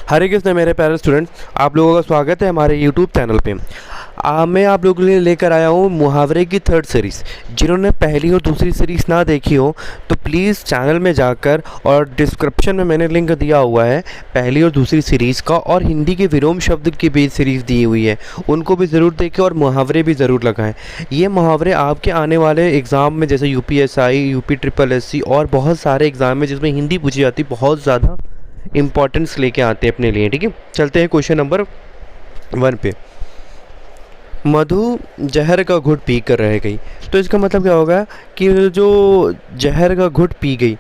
हरे कृष्ण मेरे प्यारे स्टूडेंट्स, आप लोगों का स्वागत है हमारे यूट्यूब चैनल पे। मैं आप लोगों के लिए लेकर आया हूँ मुहावरे की थर्ड सीरीज़। जिन्होंने पहली और दूसरी सीरीज़ ना देखी हो तो प्लीज़ चैनल में जाकर, और डिस्क्रिप्शन में मैंने लिंक दिया हुआ है पहली और दूसरी सीरीज़ का, और हिंदी के विलोम शब्द की भी सीरीज़ दी हुई है, उनको भी ज़रूर देखें और मुहावरे भी ज़रूर लगाएं। ये मुहावरे आपके आने वाले एग्ज़ाम में, जैसे UPSI, UP SSC और बहुत सारे एग्ज़ाम में जिसमें हिंदी पूछी जाती, बहुत ज़्यादा इम्पॉर्टेंस लेके आते हैं अपने लिए। ठीक है, चलते हैं क्वेश्चन नंबर 1 पे। मधु जहर का घुट पी कर रह गई। तो इसका मतलब क्या होगा कि जो जहर का घुट पी गई,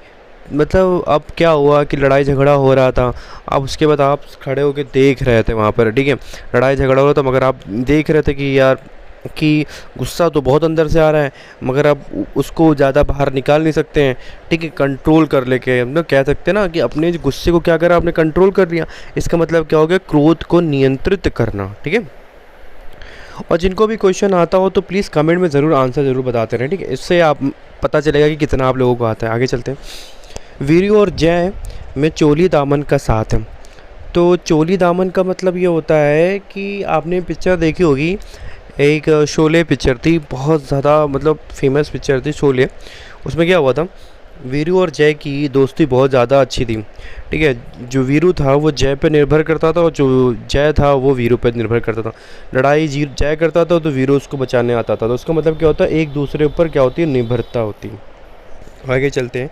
मतलब अब क्या हुआ कि लड़ाई झगड़ा हो रहा था। अब उसके बाद आप खड़े होकर देख रहे थे वहाँ पर, ठीक है, लड़ाई झगड़ा हो रहा था, मगर आप देख रहे थे कि यार कि गुस्सा तो बहुत अंदर से आ रहा है, मगर अब उसको ज़्यादा बाहर निकाल नहीं सकते हैं। ठीक है, कंट्रोल कर लेके हम लोग कह सकते हैं ना कि अपने गुस्से को क्या करा, आपने कंट्रोल कर लिया। इसका मतलब क्या हो गया, क्रोध को नियंत्रित करना। ठीक है, और जिनको भी क्वेश्चन आता हो तो प्लीज़ कमेंट में ज़रूर आंसर ज़रूर बताते रहें। ठीक है, इससे आप पता चलेगा कि कितना आप लोगों को आता है। आगे चलते हैं। वीरू और जय में चोली दामन का साथ है। तो चोली दामन का मतलब ये होता है कि आपने पिक्चर देखी होगी, एक शोले पिक्चर थी, बहुत ज़्यादा मतलब फेमस पिक्चर थी शोले। उसमें क्या हुआ था, वीरू और जय की दोस्ती बहुत ज़्यादा अच्छी थी। ठीक है, जो वीरू था वो जय पे निर्भर करता था, और जो जय था वो वीरू पे निर्भर करता था। लड़ाई जय करता था तो वीरू उसको बचाने आता था। तो उसका मतलब क्या होता है, एक दूसरे ऊपर क्या होती है, निर्भरता होती है। आगे चलते हैं।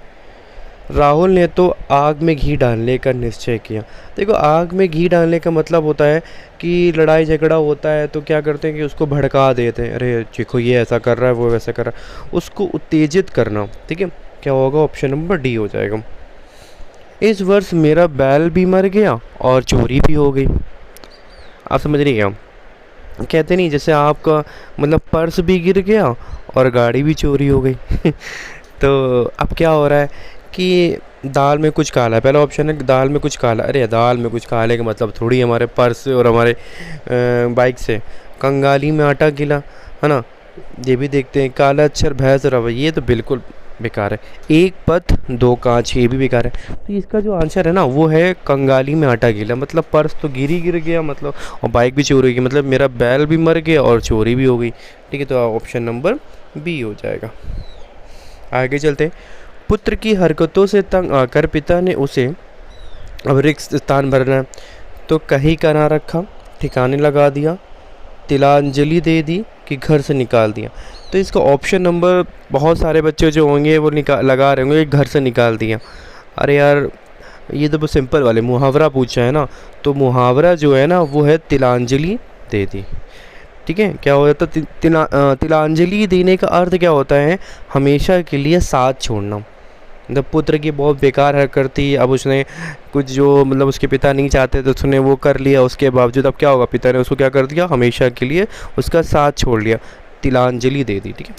राहुल ने तो आग में घी डालने का निश्चय किया। देखो, आग में घी डालने का मतलब होता है कि लड़ाई झगड़ा होता है तो क्या करते हैं कि उसको भड़का देते हैं, अरे देखो ये ऐसा कर रहा है, वो वैसा कर रहा है, उसको उत्तेजित करना। ठीक है, क्या होगा, ऑप्शन नंबर डी हो जाएगा। इस वर्ष मेरा बैल भी मर गया और चोरी भी हो गई। आप समझ रही क्या, कहते नहीं जैसे आपका मतलब पर्स भी गिर गया और गाड़ी भी चोरी हो गई। तो अब क्या हो रहा है कि दाल में कुछ काला है। पहला ऑप्शन है दाल में कुछ काला। अरे दाल में कुछ काले का मतलब थोड़ी हमारे पर्स से और हमारे बाइक से। कंगाली में आटा गिला, है ना, ये भी देखते हैं। काला अक्षर भैंस रवा, ये तो बिल्कुल बेकार है। एक पथ दो कांच, ये भी बेकार है। तो इसका जो आंसर है ना वो है कंगाली में आटा गिला। मतलब पर्स तो गिर गया, मतलब, और बाइक भी चोरी हो गई, मतलब मेरा बैल भी मर गया और चोरी भी हो गई। ठीक है, तो ऑप्शन नंबर बी हो जाएगा। आगे चलते हैं। पुत्र की हरकतों से तंग आकर पिता ने उसे, अब रिक्त स्थान भरना है, तो कहीं का ना रखा, ठिकाने लगा दिया, तिलांजलि दे दी कि घर से निकाल दिया। तो इसका ऑप्शन नंबर, बहुत सारे बच्चे जो होंगे वो लगा रहे होंगे घर से निकाल दिया। अरे यार, ये तो बहुत सिंपल वाले मुहावरा पूछा है ना, तो मुहावरा जो है ना वो है तिलांजलि दे दी। ठीक है, क्या हो जाता है, तिलांजलि देने का अर्थ क्या होता है, हमेशा के लिए साथ छोड़ना। मतलब पुत्र की बहुत बेकार हरकत थी, अब उसने कुछ जो मतलब उसके पिता नहीं चाहते तो उसने वो कर लिया, उसके बावजूद अब क्या होगा, पिता ने उसको क्या कर दिया, हमेशा के लिए उसका साथ छोड़ लिया, तिलांजलि दे दी। ठीक है।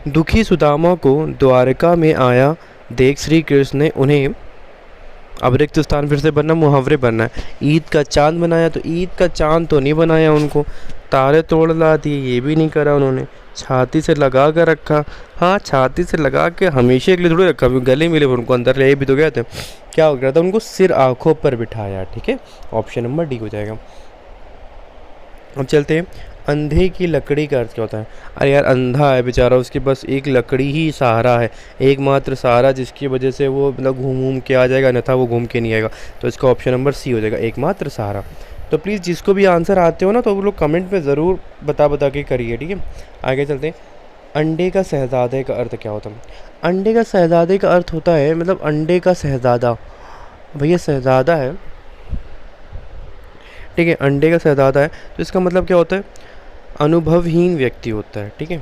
दुखी सुदामा को द्वारका में आया देख श्री कृष्ण ने उन्हें, अब रिक्त स्थान फिर से बनना, मुहावरे बनना है। ईद का चांद बनाया, तो ईद का चांद तो नहीं बनाया उनको, तारे तोड़ ला दिए, ये भी नहीं करा उन्होंने। छाती से लगा कर रखा, हाँ छाती से लगा के हमेशा के लिए थोड़ी रखा, गले मिले उनको, अंदर ले भी तो गए थे। क्या हो गया था, उनको सिर आँखों पर बिठाया। ठीक है, ऑप्शन नंबर डी हो जाएगा। अब चलते हैं। अंधे की लकड़ी का अर्थ क्या होता है। अरे यार, अंधा है बेचारा, उसके बस एक लकड़ी ही सहारा है, एकमात्र सहारा, जिसकी वजह से वो मतलब घूम के आ जाएगा, अन्यथा वो घूम के नहीं आएगा। तो इसका ऑप्शन नंबर सी हो जाएगा, एकमात्र सहारा। तो प्लीज़ जिसको भी आंसर आते हो ना तो वो लोग कमेंट में ज़रूर बता के करिए। ठीक है, आगे चलते हैं। अंडे का शहज़ादे का अर्थ क्या होता है। अंडे का शहज़ादे का अर्थ होता है, मतलब अंडे का शहज़ादा, भैया शहज़ादा है, ठीक है, अंडे का शहज़ादा है, तो इसका मतलब क्या होता है, अनुभवहीन व्यक्ति होता है। ठीक है,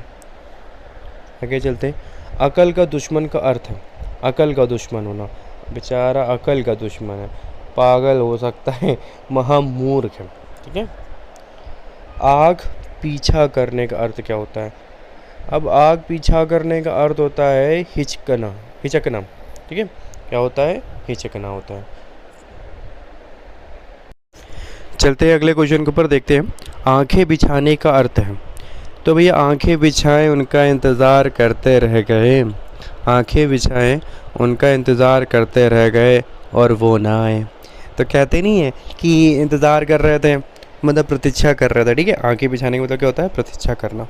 आगे चलते हैं। अकल का दुश्मन का अर्थ है, अकल का दुश्मन होना, बेचारा अकल का दुश्मन है, पागल हो सकता है, महामूर्ख है। ठीक है। आग पीछा करने का अर्थ क्या होता है। अब आग पीछा करने का अर्थ होता है हिचकना, हिचकना। ठीक है, क्या होता है, हिचकना होता है। चलते हैं अगले क्वेश्चन के ऊपर, देखते हैं। आंखें बिछाने का अर्थ है। तो भैया आंखें बिछाएं उनका इंतज़ार करते रह गए, आंखें बिछाएं उनका इंतज़ार करते रह गए और वो ना आए। तो कहते नहीं है कि इंतज़ार कर रहे थे, मतलब प्रतीक्षा कर रहे थे, ठीक है। आंखें बिछाने का मतलब क्या होता है, प्रतीक्षा करना।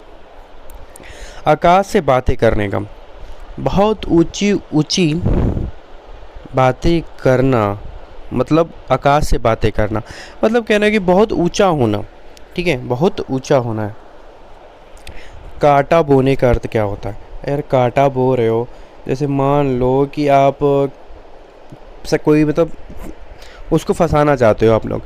आकाश से बातें करने का, बहुत ऊंची ऊंची बातें करना, मतलब आकाश से बातें करना मतलब कहना है कि बहुत ऊंचा होना, ठीक है, बहुत ऊंचा होना है। कांटा बोने का अर्थ क्या होता है? यार कांटा बो रहे हो, जैसे मान लो कि आप से कोई मतलब उसको फंसाना चाहते हो आप लोग,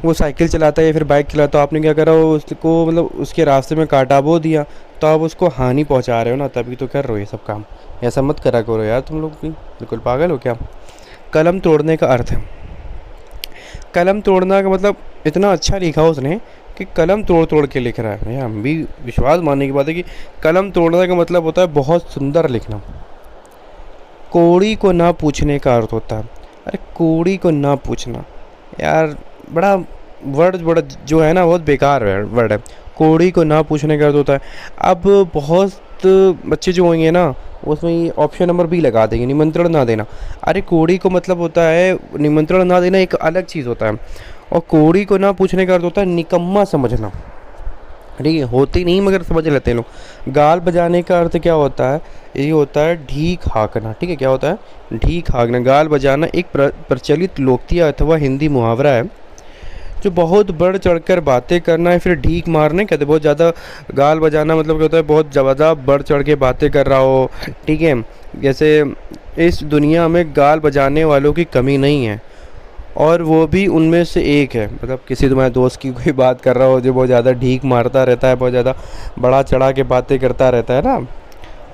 वो साइकिल चलाता है या फिर बाइक चलाता है, आपने क्या करा, उसको मतलब उसके रास्ते में कांटा बो दिया, तो आप उसको हानि पहुंचा रहे हो ना, तभी तो कर रहे हो ये सब काम। ऐसा मत करा करो यार, तुम लोग भी बिल्कुल पागल हो क्या। कलम तोड़ने का अर्थ है, कलम तोड़ना का मतलब इतना अच्छा लिखा उसने कि कलम तोड़ तोड़ के लिख रहा है भैया, हम भी विश्वास मानने की बात है कि कलम तोड़ने का मतलब होता है बहुत सुंदर लिखना। कोड़ी को ना पूछने का अर्थ होता है, अरे कोड़ी को ना पूछना यार, बड़ा वर्ड बड़ा जो है ना बहुत बेकार वर्ड है। कोड़ी को ना पूछने का अर्थ होता है, अब बहुत बच्चे जो होंगे ना उसमें ये ऑप्शन नंबर बी लगा देंगे, निमंत्रण ना देना। अरे कोड़ी को मतलब होता है निमंत्रण ना देना, एक अलग चीज़ होता है, और कोड़ी को ना पूछने का अर्थ होता है निकम्मा समझना, ठीक है, होती नहीं मगर समझ लेते हैं लोग। गाल बजाने का अर्थ क्या होता है? ये होता है ढीक हाँकना, ठीक है, क्या होता है? ढीक हाँकना। गाल बजाना एक प्रचलित लोकप्रिय अथवा हिंदी मुहावरा है जो बहुत बढ़ चढ़कर बातें करना है, फिर ढीक मारने कहते हैं। बहुत ज़्यादा गाल बजाना मतलब क्या होता है, बहुत ज़्यादा बढ़ चढ़ के बातें कर रहा हो, ठीक है। जैसे इस दुनिया में गाल बजाने वालों की कमी नहीं है, और वो भी उनमें से एक है। मतलब किसी तुम्हारे दोस्त की कोई बात कर रहा हो जो बहुत ज़्यादा ढीक मारता रहता है, बहुत ज़्यादा बड़ा चढ़ा के बातें करता रहता है ना।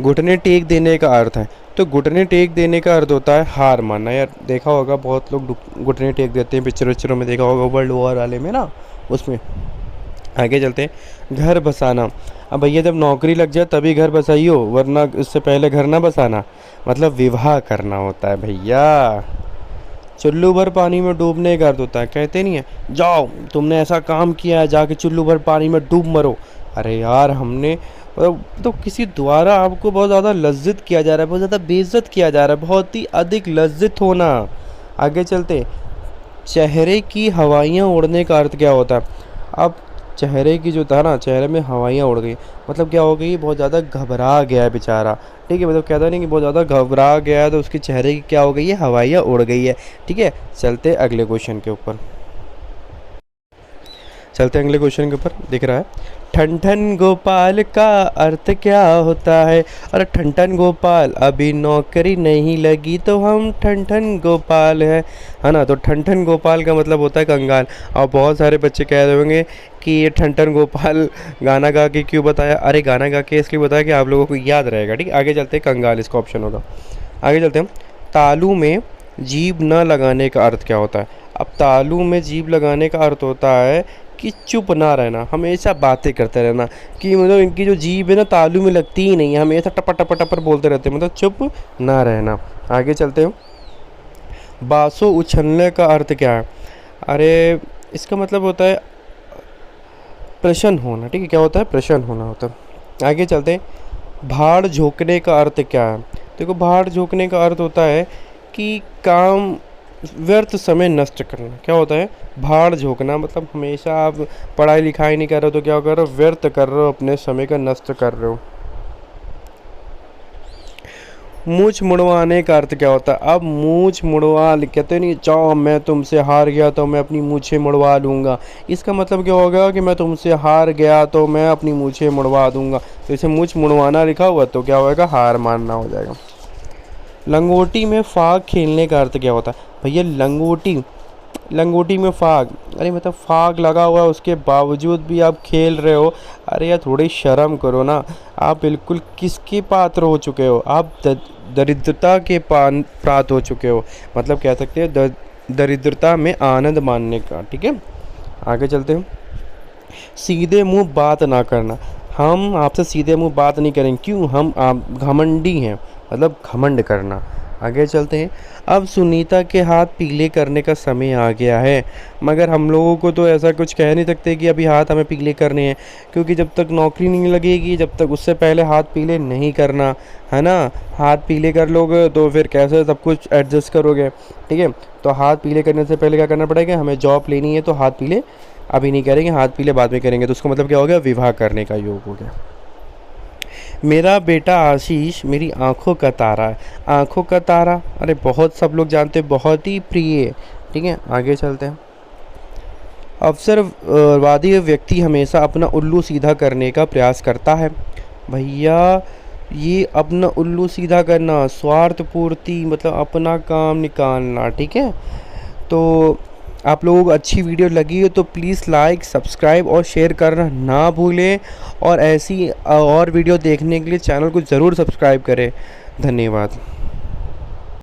घुटने टेक देने का अर्थ है, तो घुटने टेक देने का अर्थ होता है हार मानना। यार देखा होगा बहुत लोग घुटने टेक देते हैं, पिक्चरों में देखा होगा, वर्ल्ड वॉर वाले में ना, उसमें। आगे चलते हैं। घर बसाना, अब भैया जब नौकरी लग जाए तभी घर बसाइयो, वरना इससे पहले घर ना बसाना, मतलब विवाह करना होता है भैया। चुल्लू भर पानी में डूबने का अर्थ होता है, कहते नहीं है जाओ तुमने ऐसा काम किया है जाके चुल्लू भर पानी में डूब मरो। अरे यार हमने तो किसी द्वारा आपको बहुत ज़्यादा लज्जित किया जा रहा है, बहुत ज़्यादा बेइज्जत किया जा रहा है, बहुत ही अधिक लज्जित होना। आगे चलते। चेहरे की हवाइयाँ उड़ने का अर्थ क्या होता है? अब चेहरे की जो था ना, चेहरे में हवाइयाँ उड़ गई, मतलब क्या हो गई, बहुत ज़्यादा घबरा गया है बेचारा, ठीक है। मतलब कहता नहीं कि बहुत ज़्यादा घबरा गया है, तो उसकी चेहरे की क्या हो गई है, हवाइयाँ उड़ गई है, ठीक है। चलते अगले क्वेश्चन के ऊपर, चलते अगले क्वेश्चन के ऊपर। दिख रहा है ठन ठन गोपाल का अर्थ क्या होता है? अरे ठन ठन गोपाल, अभी नौकरी नहीं लगी तो हम ठन ठन गोपाल है ना। तो ठन ठन गोपाल का मतलब होता है कंगाल। और बहुत सारे बच्चे कह रहे होंगे कि ये ठन ठन गोपाल गाना गा के क्यों बताया? अरे गाना गा के इसलिए बताया कि आप लोगों को याद रहेगा, ठीक है। आगे चलते, कंगाल इसका ऑप्शन होगा। आगे चलते हैं। तालू में जीभ न लगाने का अर्थ क्या होता है? अब तालू में जीभ लगाने का अर्थ होता है कि चुप ना रहना, हमेशा बातें करते रहना, कि मतलब इनकी जो जीभ है ना तालू में लगती ही नहीं है, हमेशा टपर टपर टपर बोलते रहते हैं, मतलब चुप ना रहना। आगे चलते हैं। बासों उछलने का अर्थ क्या है? अरे इसका मतलब होता है प्रसन्न होना, ठीक है, क्या होता है? प्रसन्न होना होता है। आगे चलते हैं। भाड़ झोंकने का अर्थ क्या है? देखो भाड़ झोंकने का अर्थ होता है कि काम व्यर्थ समय नष्ट करना, क्या होता है? भाड़ झोंकना मतलब हमेशा आप पढ़ाई लिखाई नहीं कर रहे हो तो क्या कर रहे हो? व्यर्थ कर रहे हो, अपने समय का नष्ट कर रहे हो। मूछ मुड़वाने का अर्थ क्या होता है? अब मूछ मुड़वा कहते नहीं, जाओ मैं तुमसे हार गया तो मैं अपनी मूछें मुड़वा लूँगा, इसका मतलब क्या होगा कि मैं तुमसे हार गया तो मैं अपनी मूछें मुड़वा दूँगा। तो इसे मूछ मुड़वाना लिखा हुआ तो क्या होगा? हार मानना हो जाएगा। लंगोटी में फाग खेलने का अर्थ क्या होता है? भैया लंगोटी में फाग, अरे मतलब फाग लगा हुआ है उसके बावजूद भी आप खेल रहे हो, अरे यार थोड़ी शर्म करो ना। आप बिल्कुल किसके पात्र हो चुके हो? आप दरिद्रता के प्राप्त हो चुके हो, मतलब कह सकते हैं दरिद्रता में आनंद मानने का, ठीक है। आगे चलते हैं। सीधे मुंह बात ना करना, हम आपसे सीधे मुंह बात नहीं करेंगे, क्यों? हम आप घमंडी हैं, मतलब घमंड करना। आगे चलते हैं। अब सुनीता के हाथ पीले करने का समय आ गया है, मगर हम लोगों को तो ऐसा कुछ कह नहीं सकते कि अभी हाथ हमें पीले करने हैं, क्योंकि जब तक नौकरी नहीं लगेगी, जब तक उससे पहले हाथ पीले नहीं करना है ना। हाथ पीले कर लोगे तो फिर कैसे सब कुछ एडजस्ट करोगे, ठीक है। तो हाथ पीले करने से पहले क्या करना पड़ेगा, हमें जॉब लेनी है, तो हाथ पीले अभी नहीं करेंगे, हाथ पीले बाद में करेंगे। तो उसका मतलब क्या हो गया, विवाह करने का योग हो गया। मेरा बेटा आशीष मेरी आंखों का तारा है। आंखों का तारा, अरे बहुत सब लोग जानते हैं, बहुत ही प्रिय है, ठीक है। आगे चलते हैं। अवसरवादी व्यक्ति हमेशा अपना उल्लू सीधा करने का प्रयास करता है। भैया ये अपना उल्लू सीधा करना, स्वार्थ पूर्ति, मतलब अपना काम निकालना, ठीक है। तो आप लोगों को अच्छी वीडियो लगी हो तो प्लीज़ लाइक, सब्सक्राइब और शेयर करना ना भूलें, और ऐसी और वीडियो देखने के लिए चैनल को ज़रूर सब्सक्राइब करें। धन्यवाद।